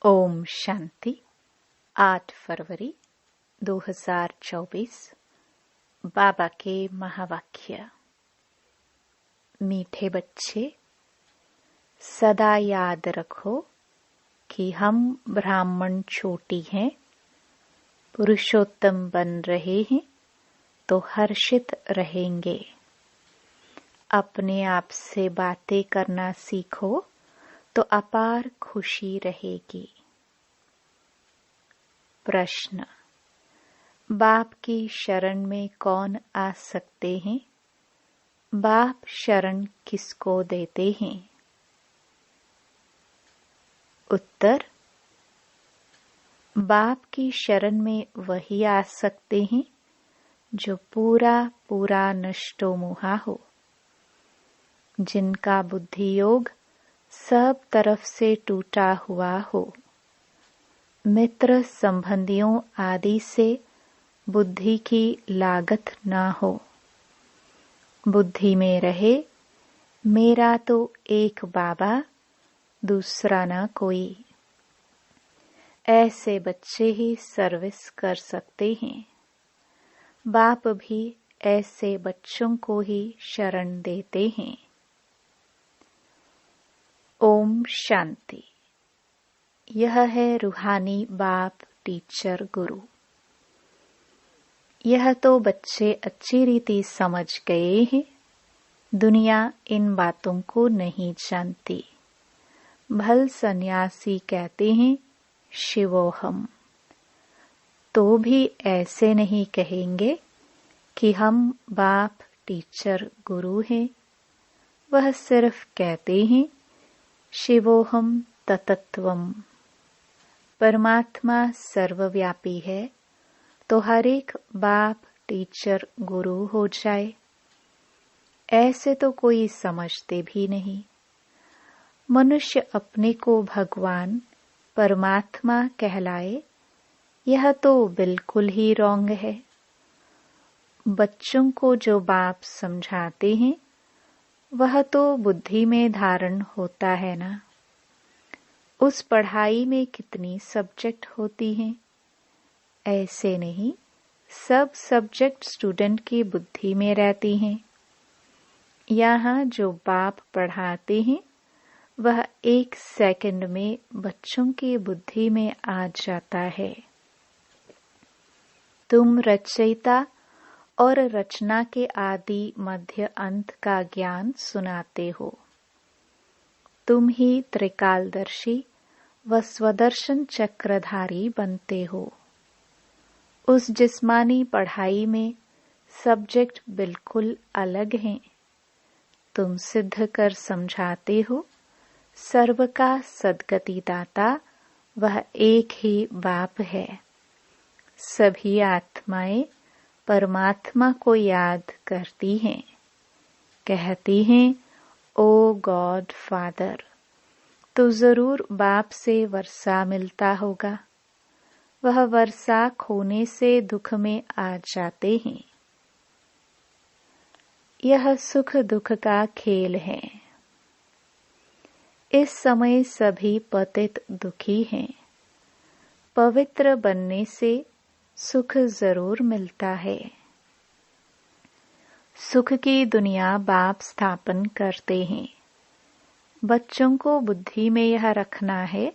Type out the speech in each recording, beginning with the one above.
ओम शांति। 8 फरवरी 2024। बाबा के महावाक्य। मीठे बच्चे, सदा याद रखो कि हम ब्राह्मण छोटी हैं, पुरुषोत्तम बन रहे हैं तो हर्षित रहेंगे। अपने आप से बातें करना सीखो तो अपार खुशी रहेगी। प्रश्न: बाप की शरण में कौन आ सकते हैं? बाप शरण किसको देते हैं? उत्तर: बाप की शरण में वही आ सकते हैं जो पूरा पूरा नष्टो मुहा हो, जिनका बुद्धि योग सब तरफ से टूटा हुआ हो, मित्र संबंधियों आदि से बुद्धि की लागत न हो, बुद्धि में रहे मेरा तो एक बाबा, दूसरा न कोई। ऐसे बच्चे ही सर्विस कर सकते हैं। बाप भी ऐसे बच्चों को ही शरण देते हैं। ओम शांति। यह है रूहानी बाप टीचर गुरु। यह तो बच्चे अच्छी रीति समझ गए हैं। दुनिया इन बातों को नहीं जानती। भल सन्यासी कहते हैं शिवोहम, तो भी ऐसे नहीं कहेंगे कि हम बाप टीचर गुरु हैं। वह सिर्फ कहते हैं शिवोहम ततत्वम। परमात्मा सर्वव्यापी है तो हर एक बाप टीचर गुरु हो जाए, ऐसे तो कोई समझते भी नहीं। मनुष्य अपने को भगवान परमात्मा कहलाए, यह तो बिल्कुल ही रॉन्ग है। बच्चों को जो बाप समझाते हैं वह तो बुद्धि में धारण होता है ना। उस पढ़ाई में कितनी सब्जेक्ट होती हैं? ऐसे नहीं, सब सब्जेक्ट स्टूडेंट की बुद्धि में रहती हैं। यहाँ जो बाप पढ़ाते हैं वह 1 सेकंड में बच्चों की बुद्धि में आ जाता है। तुम रचयिता और रचना के आदि मध्य अंत का ज्ञान सुनाते हो। तुम ही त्रिकालदर्शी व स्वदर्शन चक्रधारी बनते हो। उस जिस्मानी पढ़ाई में सब्जेक्ट बिल्कुल अलग हैं। तुम सिद्ध कर समझाते हो सर्व का सद्गति दाता वह एक ही बाप है। सभी आत्माएं परमात्मा को याद करती हैं, कहती हैं ओ गॉड फादर। तो जरूर बाप से वर्षा मिलता होगा। वह वर्षा खोने से दुख में आ जाते हैं। यह सुख दुख का खेल है। इस समय सभी पतित दुखी हैं। पवित्र बनने से सुख जरूर मिलता है। सुख की दुनिया बाप स्थापन करते हैं। बच्चों को बुद्धि में यह रखना है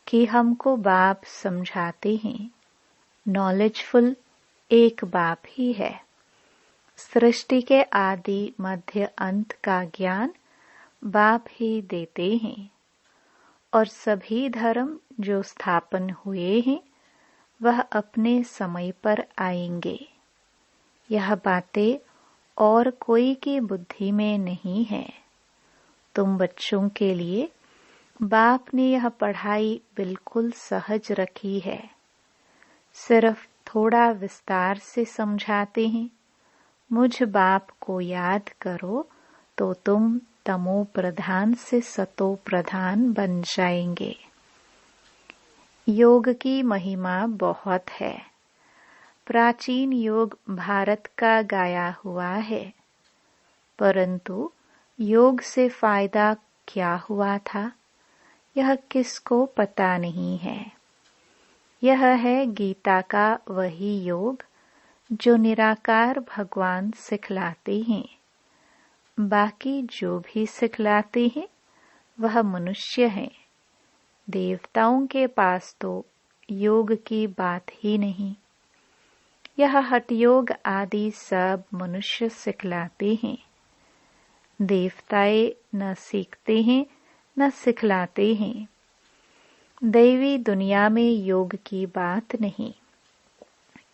कि हमको बाप समझाते हैं। नॉलेजफुल एक बाप ही है। सृष्टि के आदि मध्य अंत का ज्ञान बाप ही देते हैं। और सभी धर्म जो स्थापन हुए हैं वह अपने समय पर आएंगे। यह बातें और कोई की बुद्धि में नहीं है। तुम बच्चों के लिए बाप ने यह पढ़ाई बिल्कुल सहज रखी है। सिर्फ थोड़ा विस्तार से समझाते हैं। मुझ बाप को याद करो तो तुम तमो प्रधान से सतो प्रधान बन जाएंगे। योग की महिमा बहुत है। प्राचीन योग भारत का गाया हुआ है, परंतु योग से फायदा क्या हुआ था यह किसको पता नहीं है। यह है गीता का वही योग जो निराकार भगवान सिखलाते हैं। बाकी जो भी सिखलाते हैं वह मनुष्य है। देवताओं के पास तो योग की बात ही नहीं। यह हठयोग आदि सब मनुष्य सिखलाते हैं। देवताएं न सीखते हैं न सिखलाते हैं। दैवी दुनिया में योग की बात नहीं।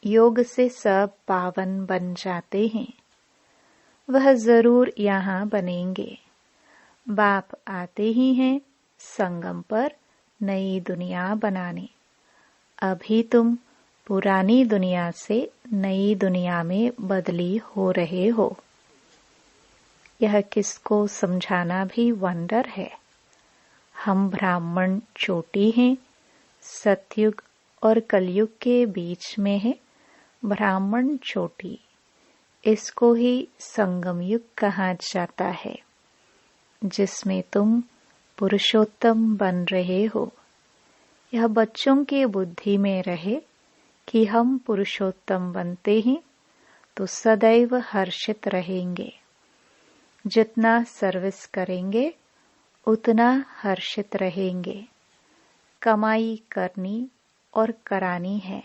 योग से सब पावन बन जाते हैं। वह जरूर यहाँ बनेंगे। बाप आते ही हैं संगम पर नई दुनिया बनाने। अभी तुम पुरानी दुनिया से नई दुनिया में बदली हो रहे हो। यह किसको समझाना भी वंडर है। हम ब्राह्मण चोटी हैं। सतयुग और कलयुग के बीच में है ब्राह्मण चोटी। इसको ही संगम युग कहा जाता है, जिसमें तुम पुरुषोत्तम बन रहे हो। यह बच्चों की बुद्धि में रहे कि हम पुरुषोत्तम बनते हैं तो सदैव हर्षित रहेंगे। जितना सर्विस करेंगे उतना हर्षित रहेंगे। कमाई करनी और करानी है।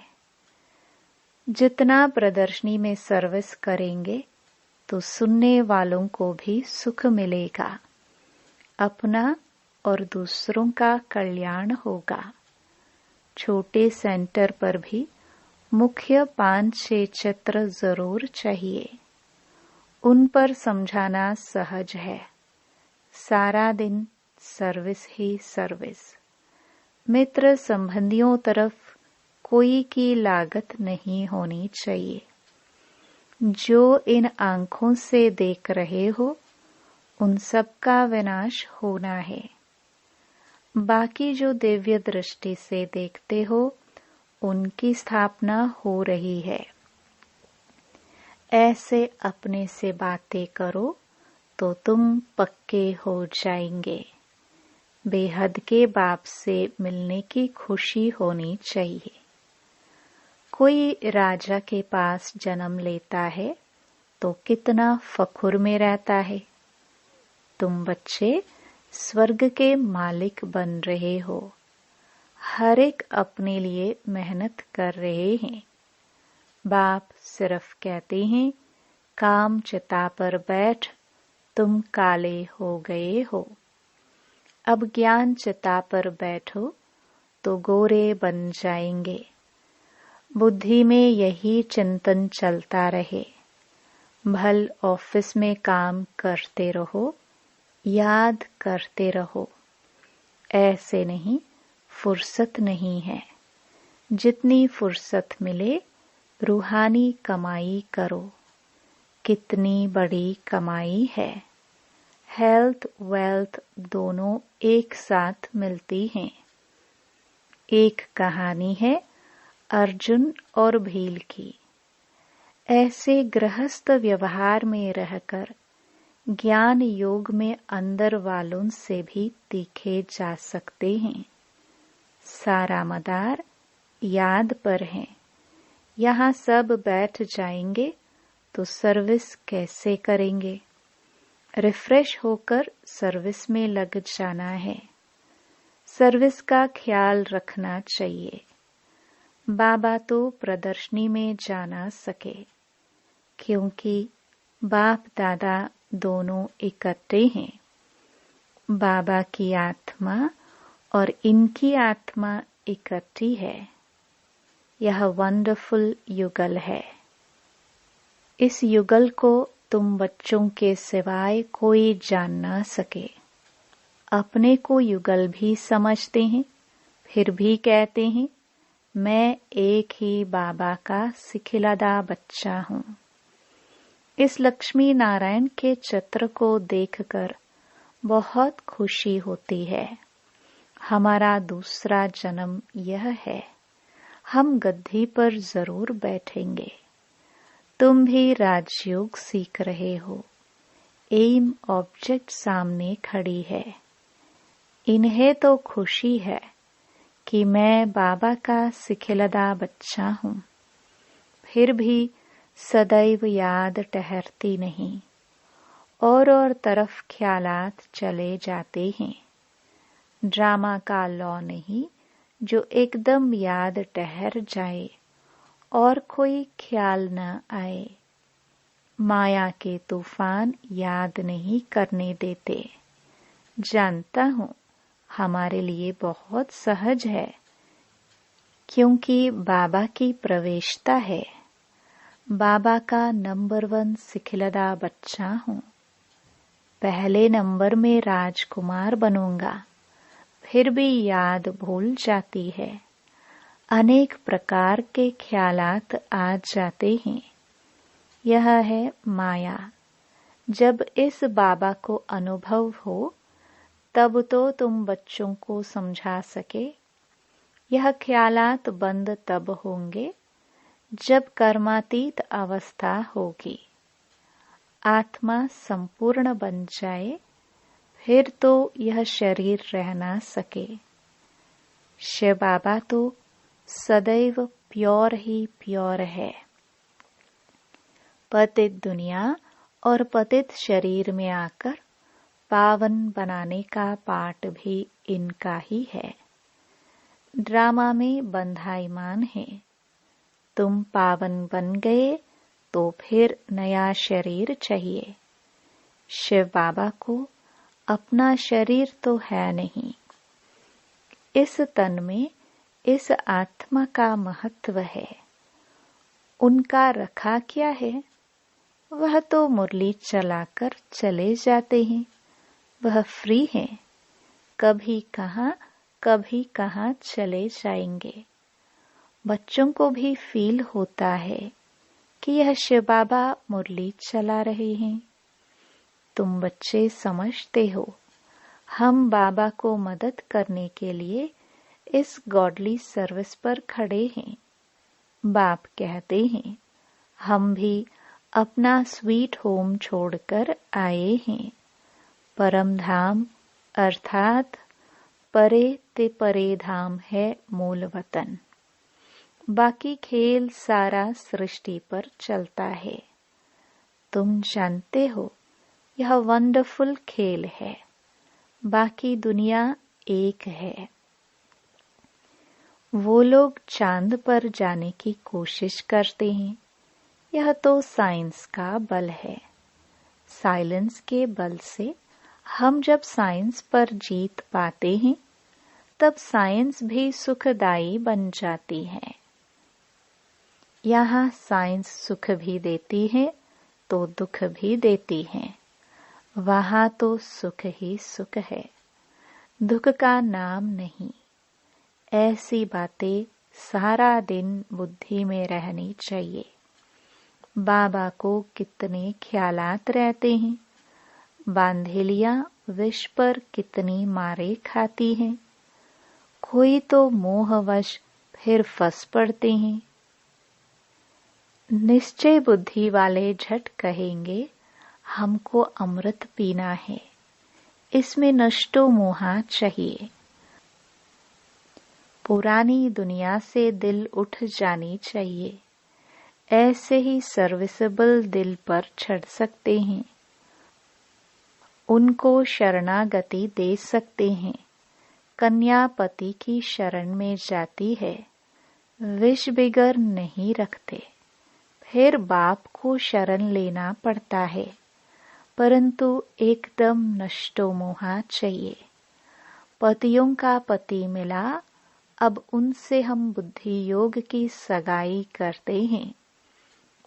जितना प्रदर्शनी में सर्विस करेंगे तो सुनने वालों को भी सुख मिलेगा। अपना और दूसरों का कल्याण होगा। छोटे सेंटर पर भी मुख्य 5-6 चित्र जरूर चाहिए। उन पर समझाना सहज है। सारा दिन सर्विस ही सर्विस। मित्र संबंधियों तरफ कोई की लागत नहीं होनी चाहिए। जो इन आंखों से देख रहे हो उन सब का विनाश होना है। बाकी जो दिव्य दृष्टि से देखते हो उनकी स्थापना हो रही है। ऐसे अपने से बातें करो तो तुम पक्के हो जाएंगे। बेहद के बाप से मिलने की खुशी होनी चाहिए। कोई राजा के पास जन्म लेता है तो कितना फखुर में रहता है। तुम बच्चे स्वर्ग के मालिक बन रहे हो। हर एक अपने लिए मेहनत कर रहे हैं। बाप सिर्फ कहते हैं काम चिता पर बैठ, तुम काले हो गए हो। अब ज्ञान चिता पर बैठो तो गोरे बन जाएंगे। बुद्धि में यही चिंतन चलता रहे। भल ऑफिस में काम करते रहो, याद करते रहो। ऐसे नहीं, फुर्सत नहीं है। जितनी फुर्सत मिले रूहानी कमाई करो। कितनी बड़ी कमाई है। हेल्थ वेल्थ दोनों एक साथ मिलती हैं। एक कहानी है अर्जुन और भील की। ऐसे गृहस्थ व्यवहार में रहकर ज्ञान योग में अंदर वालों से भी तीखे जा सकते हैं। सारा मदार याद पर है। यहाँ सब बैठ जाएंगे तो सर्विस कैसे करेंगे। रिफ्रेश होकर सर्विस में लग जाना है। सर्विस का ख्याल रखना चाहिए। बाबा तो प्रदर्शनी में जा ना सके, क्योंकि बाप दादा दोनों इकट्ठे हैं। बाबा की आत्मा और इनकी आत्मा इकट्ठी है। यह वंडरफुल युगल है। इस युगल को तुम बच्चों के सिवाय कोई जान ना सके। अपने को युगल भी समझते हैं, फिर भी कहते हैं मैं एक ही बाबा का सिखिलादा बच्चा हूँ। इस लक्ष्मी नारायण के चित्र को देखकर बहुत खुशी होती है। हमारा दूसरा जन्म यह है। हम गद्दी पर जरूर बैठेंगे। तुम भी राजयोग सीख रहे हो। एम ऑब्जेक्ट सामने खड़ी है। इन्हें तो खुशी है कि मैं बाबा का सिखिलदा बच्चा हूँ, फिर भी सदैव याद ठहरती नहीं, और तरफ ख्यालात चले जाते हैं। ड्रामा का लॉ नहीं जो एकदम याद ठहर जाए और कोई ख्याल न आए। माया के तूफान याद नहीं करने देते। जानता हूँ हमारे लिए बहुत सहज है, क्योंकि बाबा की प्रवेशता है। बाबा का नंबर 1 सिखिलदा बच्चा हूँ। पहले नंबर में राजकुमार बनूंगा, फिर भी याद भूल जाती है। अनेक प्रकार के ख्यालात आ जाते हैं। यह है माया। जब इस बाबा को अनुभव हो तब तो तुम बच्चों को समझा सके। यह ख्यालात बंद तब होंगे जब कर्मातीत अवस्था होगी, आत्मा संपूर्ण बन जाए, फिर तो यह शरीर रह ना सके। शिव बाबा तो सदैव प्योर ही प्योर है। पतित दुनिया और पतित शरीर में आकर पावन बनाने का पाठ भी इनका ही है। ड्रामा में बंधाईमान है। तुम पावन बन गए तो फिर नया शरीर चाहिए। शिव बाबा को अपना शरीर तो है नहीं। इस तन में इस आत्मा का महत्व है। उनका रखा क्या है? वह तो मुरली चलाकर चले जाते हैं। वह फ्री है। कभी कहाँ चले जाएंगे। बच्चों को भी फील होता है कि यह शिव बाबा मुरली चला रहे हैं। तुम बच्चे समझते हो, हम बाबा को मदद करने के लिए इस गॉडली सर्विस पर खड़े हैं। बाप कहते हैं, हम भी अपना स्वीट होम छोड़कर आए हैं। परम धाम अर्थात परे ते परे धाम है मूल वतन। बाकी खेल सारा सृष्टि पर चलता है। तुम जानते हो यह वंडरफुल खेल है। बाकी दुनिया एक है। वो लोग चांद पर जाने की कोशिश करते हैं। यह तो साइंस का बल है। साइलेंस के बल से हम जब साइंस पर जीत पाते हैं, तब साइंस भी सुखदायी बन जाती है। यहाँ साइंस सुख भी देती है तो दुख भी देती है। वहाँ तो सुख ही सुख है, दुख का नाम नहीं। ऐसी बातें सारा दिन बुद्धि में रहनी चाहिए। बाबा को कितने ख्यालात रहते हैं। बांधेलियां विष पर कितनी मारे खाती हैं। कोई तो मोहवश फिर फंस पड़ते हैं। निश्चय बुद्धि वाले झट कहेंगे, हमको अमृत पीना है, इसमें नष्टो मोहा चाहिए। पुरानी दुनिया से दिल उठ जानी चाहिए। ऐसे ही सर्विसेबल दिल पर चढ़ सकते हैं। उनको शरणागति दे सकते हैं। कन्या पति की शरण में जाती है, विष बिगर नहीं रखते, फिर बाप को शरण लेना पड़ता है, परंतु एकदम नष्टो मोहा चाहिए। पतियों का पति मिला, अब उनसे हम बुद्धि योग की सगाई करते हैं।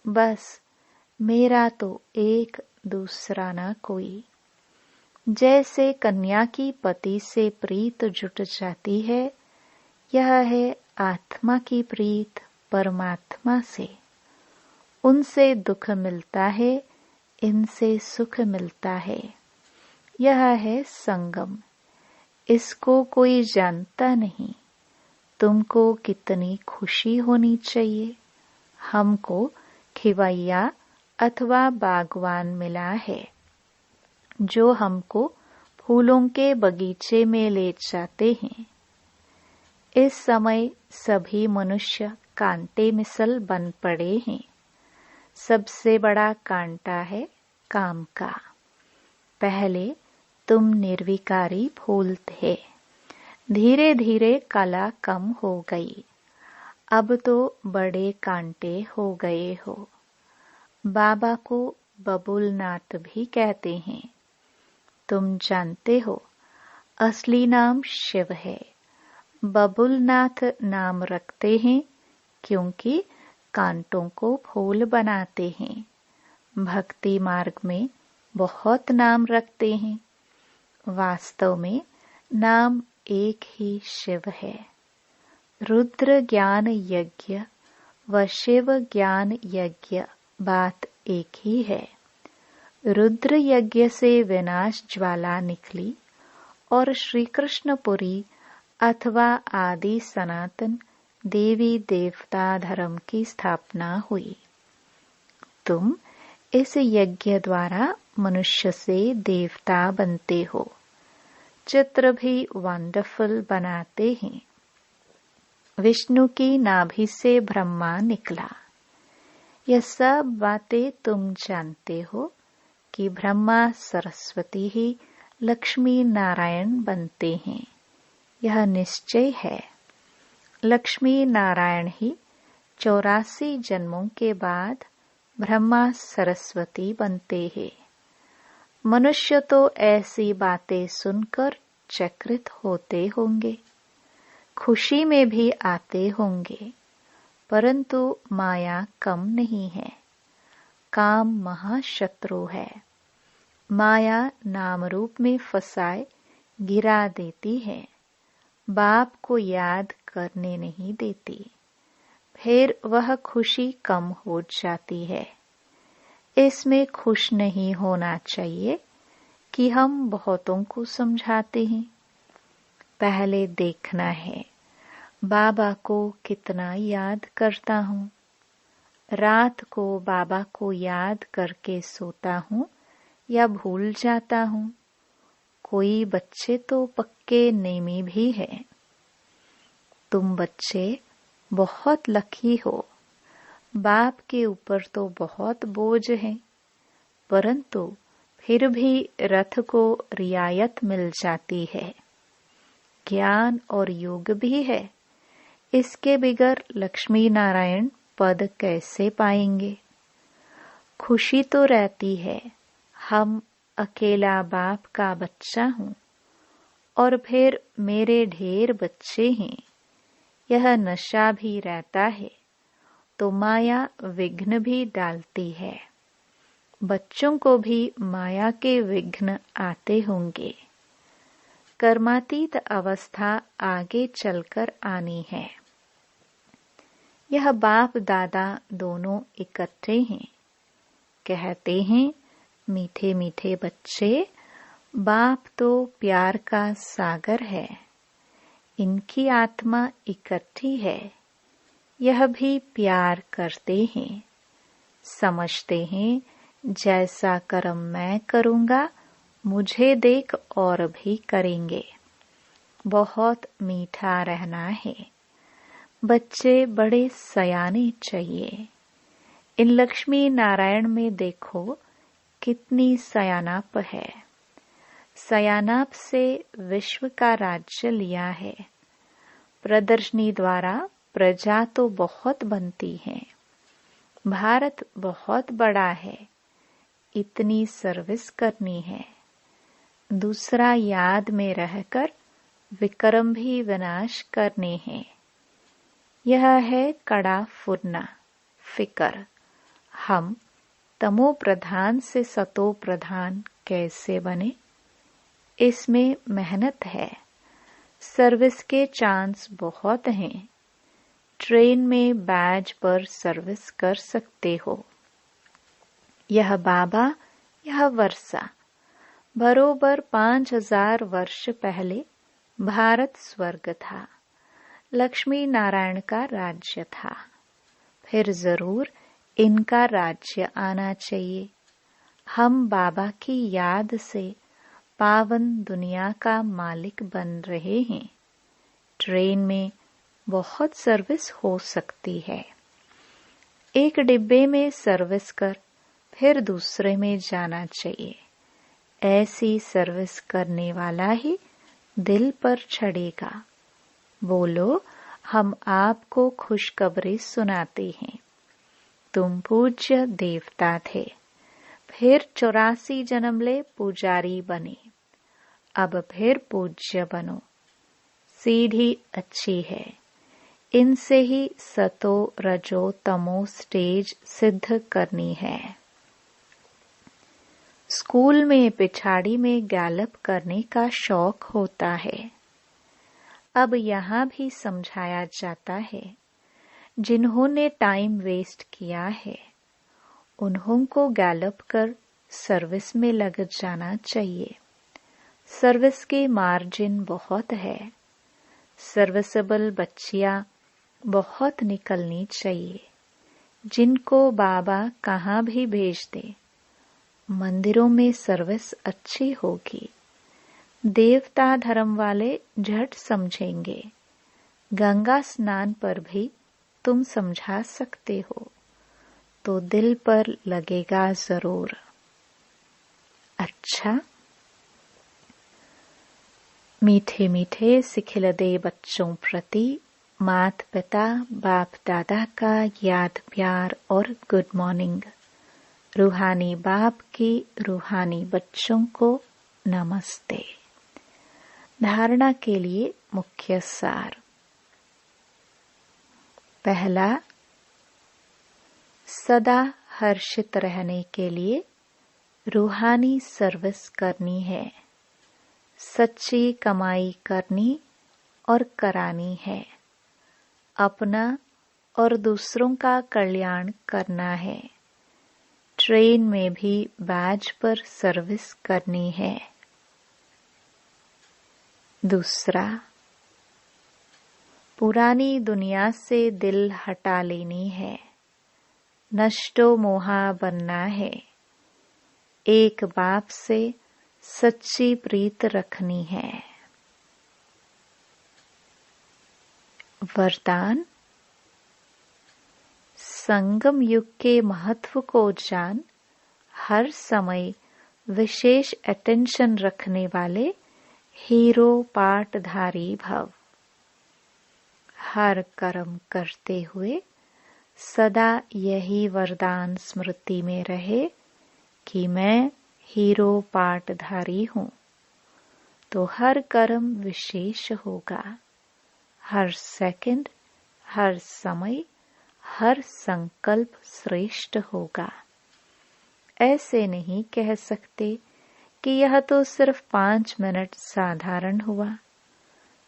बस मेरा तो एक, दूसरा न कोई। जैसे कन्या की पति से प्रीत जुट जाती है, यह है आत्मा की प्रीत परमात्मा से। उनसे दुख मिलता है, इनसे सुख मिलता है। यह है संगम। इसको कोई जानता नहीं। तुमको कितनी खुशी होनी चाहिए। हमको खिवैया अथवा बागवान मिला है, जो हमको फूलों के बगीचे में ले जाते हैं। इस समय सभी मनुष्य कांटे मिसल बन पड़े हैं। सबसे बड़ा कांटा है काम का। पहले तुम निर्विकारी फूल थे, धीरे धीरे कला कम हो गई, अब तो बड़े कांटे हो गए हो। बाबा को बबुलनाथ भी कहते हैं। तुम जानते हो असली नाम शिव है। बबुलनाथ नाम रखते हैं क्योंकि कांटों को फूल बनाते हैं। भक्ति मार्ग में बहुत नाम रखते हैं। वास्तव में नाम एक ही शिव है। रुद्र ज्ञान यज्ञ व शिव ज्ञान यज्ञ बात एक ही है। रुद्र यज्ञ से विनाश ज्वाला निकली और श्री कृष्णपुरी अथवा आदि सनातन देवी देवता धर्म की स्थापना हुई। तुम इस यज्ञ द्वारा मनुष्य से देवता बनते हो। चित्र भी वंडरफुल बनाते हैं। विष्णु की नाभि से ब्रह्मा निकला। यह सब बातें तुम जानते हो कि ब्रह्मा सरस्वती ही लक्ष्मी नारायण बनते हैं। यह निश्चय है। लक्ष्मी नारायण ही 84 जन्मों के बाद ब्रह्मा सरस्वती बनते हैं। मनुष्य तो ऐसी बातें सुनकर चकित होते होंगे, खुशी में भी आते होंगे, परंतु माया कम नहीं है। काम महाशत्रु है। माया नाम रूप में फंसाए गिरा देती है। बाप को याद करने नहीं देती। फिर वह खुशी कम हो जाती है। इसमें खुश नहीं होना चाहिए कि हम बहुतों को समझाते हैं। पहले देखना है बाबा को कितना याद करता हूँ। रात को बाबा को याद करके सोता हूँ या भूल जाता हूँ। कोई बच्चे तो पक्के नेमी भी है। तुम बच्चे बहुत लकी हो। बाप के ऊपर तो बहुत बोझ है, परंतु फिर भी रथ को रियायत मिल जाती है। ज्ञान और योग भी है। इसके बिगर लक्ष्मी नारायण पद कैसे पाएंगे। खुशी तो रहती है। हम अकेला बाप का बच्चा हूँ और फिर मेरे ढेर बच्चे हैं। यह नशा भी रहता है तो माया विघ्न भी डालती है। बच्चों को भी माया के विघ्न आते होंगे। कर्मातीत अवस्था आगे चलकर आनी है। यह बाप दादा दोनों इकट्ठे हैं। कहते हैं मीठे मीठे बच्चे, बाप तो प्यार का सागर है। इनकी आत्मा इकट्ठी है। यह भी प्यार करते हैं। समझते हैं जैसा कर्म मैं करूँगा मुझे देख और भी करेंगे। बहुत मीठा रहना है। बच्चे बड़े सयाने चाहिए। इन लक्ष्मी नारायण में देखो कितनी सयानाप है। सयानाप से विश्व का राज्य लिया है। प्रदर्शनी द्वारा प्रजा तो बहुत बनती है। भारत बहुत बड़ा है। इतनी सर्विस करनी है। दूसरा याद में रहकर विक्रम भी विनाश करने हैं। यह है कड़ा फुरना फिकर। हम तमो प्रधान से सतो प्रधान कैसे बने, इसमें मेहनत है। सर्विस के चांस बहुत हैं। ट्रेन में बैज पर सर्विस कर सकते हो। यह बाबा, यह वर्षा। बरोबर 5000 वर्ष पहले भारत स्वर्ग था। लक्ष्मी नारायण का राज्य था। फिर जरूर इनका राज्य आना चाहिए। हम बाबा की याद से पावन दुनिया का मालिक बन रहे हैं। ट्रेन में बहुत सर्विस हो सकती है। एक डिब्बे में सर्विस कर फिर दूसरे में जाना चाहिए। ऐसी सर्विस करने वाला ही दिल पर चढ़ेगा। बोलो, हम आपको खुशखबरी सुनाते हैं। तुम पूज्य देवता थे, फिर 84 जन्म ले पुजारी बने, अब फिर पूज्य बनो। सीढ़ी अच्छी है, इनसे ही सतो रजो तमो स्टेज सिद्ध करनी है। स्कूल में पिछाड़ी में गैलप करने का शौक होता है। अब यहाँ भी समझाया जाता है, जिन्होंने टाइम वेस्ट किया है उन्हों को गैलप कर सर्विस में लग जाना चाहिए। सर्विस के मार्जिन बहुत है। सर्विसेबल बच्चियां बहुत निकलनी चाहिए, जिनको बाबा कहाँ भी भेज दे। मंदिरों में सर्विस अच्छी होगी। देवता धर्म वाले झट समझेंगे। गंगा स्नान पर भी तुम समझा सकते हो, तो दिल पर लगेगा जरूर। अच्छा, मीठे मीठे सिखिलदे बच्चों प्रति माता पिता बाप दादा का याद प्यार और गुड मॉर्निंग। रूहानी बाप की रूहानी बच्चों को नमस्ते। धारणा के लिए मुख्य सार। पहला, सदा हर्षित रहने के लिए रूहानी सर्विस करनी है। सच्ची कमाई करनी और करानी है। अपना और दूसरों का कल्याण करना है। ट्रेन में भी बैज पर सर्विस करनी है। दूसरा, पुरानी दुनिया से दिल हटा लेनी है। नष्टो मोहा बनना है। एक बाप से सच्ची प्रीत रखनी है। वरदान, संगम युग के महत्व को जान, हर समय विशेष अटेंशन रखने वाले हीरो पाठधारी भव। हर कर्म करते हुए सदा यही वरदान स्मृति में रहे कि मैं हीरो पाठधारी हूँ, तो हर कर्म विशेष होगा। हर सेकंड, हर समय, हर संकल्प श्रेष्ठ होगा। ऐसे नहीं कह सकते कि यह तो सिर्फ 5 मिनट साधारण हुआ।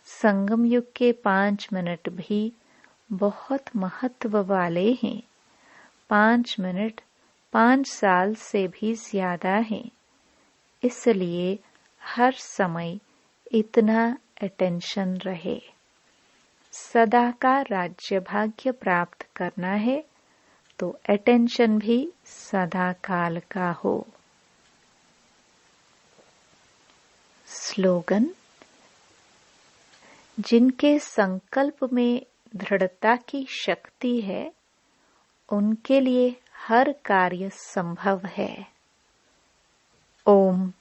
संगम युग के 5 मिनट भी बहुत महत्व वाले हैं। 5 मिनट 5 साल से भी ज्यादा हैं। इसलिए हर समय इतना अटेंशन रहे। सदा का राज्य भाग्य प्राप्त करना है तो अटेंशन भी सदा काल का हो। स्लोगन, जिनके संकल्प में दृढ़ता की शक्ति है उनके लिए हर कार्य संभव है। ओम